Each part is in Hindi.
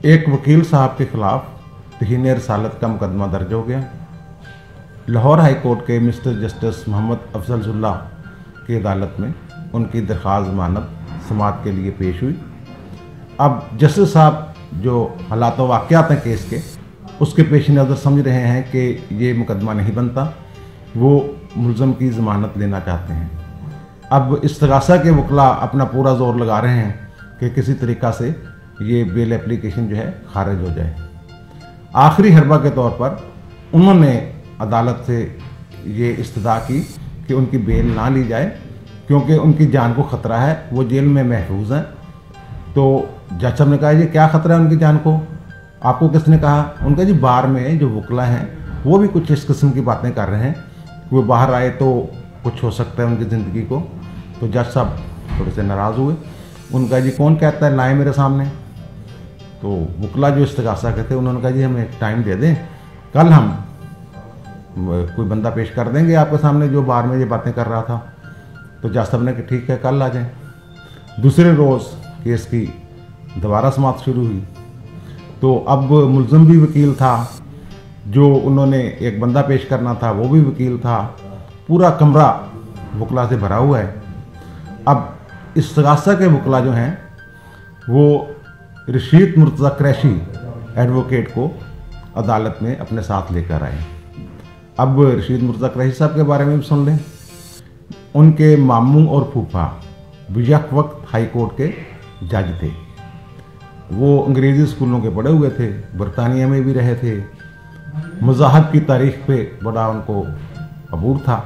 एक वकील साहब के खिलाफ तहीन रसालत का मुकदमा दर्ज हो गया। लाहौर हाई कोर्ट के मिस्टर जस्टिस मोहम्मद अफजलुल्लाह की अदालत में उनकी दरख्वास्त ज़मानत समाअत के लिए पेश हुई। अब जस्टिस साहब जो हालात व वाक़यात हैं केस के, उसके पेश नज़र समझ रहे हैं कि ये मुकदमा नहीं बनता, वो मुलज़म की ज़मानत लेना चाहते हैं। अब इस्तग़ासा के वकला अपना पूरा ज़ोर लगा रहे हैं कि किसी तरीक़ा से ये बेल एप्लीकेशन जो है खारिज हो जाए। आखिरी हरबा के तौर पर उन्होंने अदालत से ये इस्तदा की कि उनकी बेल ना ली जाए, क्योंकि उनकी जान को ख़तरा है, वो जेल में महफूज हैं। तो जज साहब ने कहा जी क्या ख़तरा है उनकी जान को, आपको किसने कहा? उनका जी बार में जो वकला हैं वो भी कुछ इस किस्म की बातें कर रहे हैं, वो बाहर आए तो कुछ हो सकता है उनकी ज़िंदगी को। तो जज साहब थोड़े से नाराज़ हुए। उनका जी कौन कहता है लाए मेरे सामने। तो वकला जो इस्तग़ासा के थे उन्होंने कहा जी हमें टाइम दे दें, कल हम कोई बंदा पेश कर देंगे आपके सामने जो बार में ये बातें कर रहा था। तो जज साहब ने कहा ठीक है कल आ जाएं। दूसरे रोज़ केस की दोबारा समाअत शुरू हुई। तो अब मुलज़म भी वकील था, जो उन्होंने एक बंदा पेश करना था वो भी वकील था, पूरा कमरा वकला से भरा हुआ है। अब इस्तग़ासा के वकला जो हैं वो रशीद मुर्तज़ा क़ुरैशी एडवोकेट को अदालत में अपने साथ लेकर आए। अब रशीद मुर्तज़ा क़ुरैशी साहब के बारे में भी सुन लें। उनके मामू और फूफा यक वक्त हाई कोर्ट के जज थे। वो अंग्रेज़ी स्कूलों के पढ़े हुए थे, बरतानिया में भी रहे थे, मज़ाहब की तारीख़ पे बड़ा उनको अबूर था।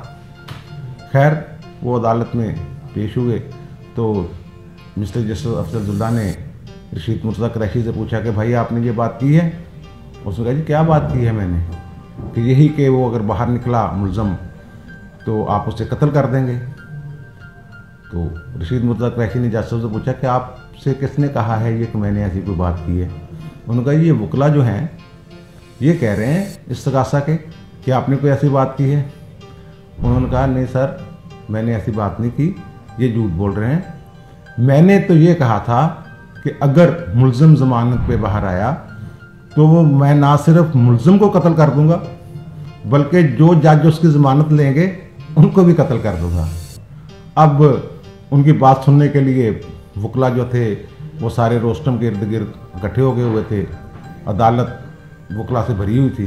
खैर वो अदालत में पेश हुए तो मिस्टर जस्टिस अफजलुल्लाह ने रशीद मुर्तज़ा क़ुरैशी से पूछा कि भाई आपने ये बात की है? उसने कहा जी क्या बात की है मैंने, कि यही कि वो अगर बाहर निकला मुलज़म तो आप उसे कत्ल कर देंगे। तो रशीद मुर्तज़ा क़ुरैशी ने जज साहब से पूछा कि आपसे किसने कहा है ये कि मैंने ऐसी कोई बात की है? उन्होंने कहा ये वकला जो हैं ये कह रहे हैं इस्तग़ासा के कि आपने कोई ऐसी बात की है। उन्होंने कहा नहीं सर मैंने ऐसी बात नहीं की, ये झूठ बोल रहे हैं। मैंने तो ये कहा था कि अगर मुलज़म ज़मानत पे बाहर आया तो वो मैं ना सिर्फ मुलज़म को कत्ल कर दूंगा, बल्कि जो जज उसकी ज़मानत लेंगे उनको भी कत्ल कर दूंगा। अब उनकी बात सुनने के लिए वकला जो थे वो सारे रोस्टम के इर्द गिर्द इकट्ठे हो गए हुए थे। अदालत वकला से भरी हुई थी।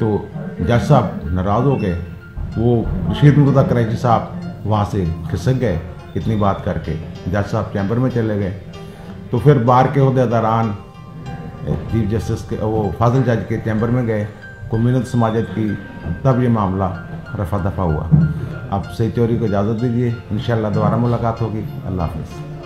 तो जज साहब नाराज़ हो गए। वो रशीद मुर्तज़ा क़ुरैशी साहब वहाँ से खिसक गए इतनी बात करके। जज साहब चैम्बर में चले गए। तो फिर बार के ओहदेदारान चीफ जस्टिस के वो फाजिल जज के चैम्बर में गए, कम्युनिटी समाजत की, तब ये मामला रफा दफा हुआ। अब सही चोरी को इजाज़त दीजिए, इंशाअल्लाह दोबारा मुलाकात होगी। अल्लाह हाफ़िज़।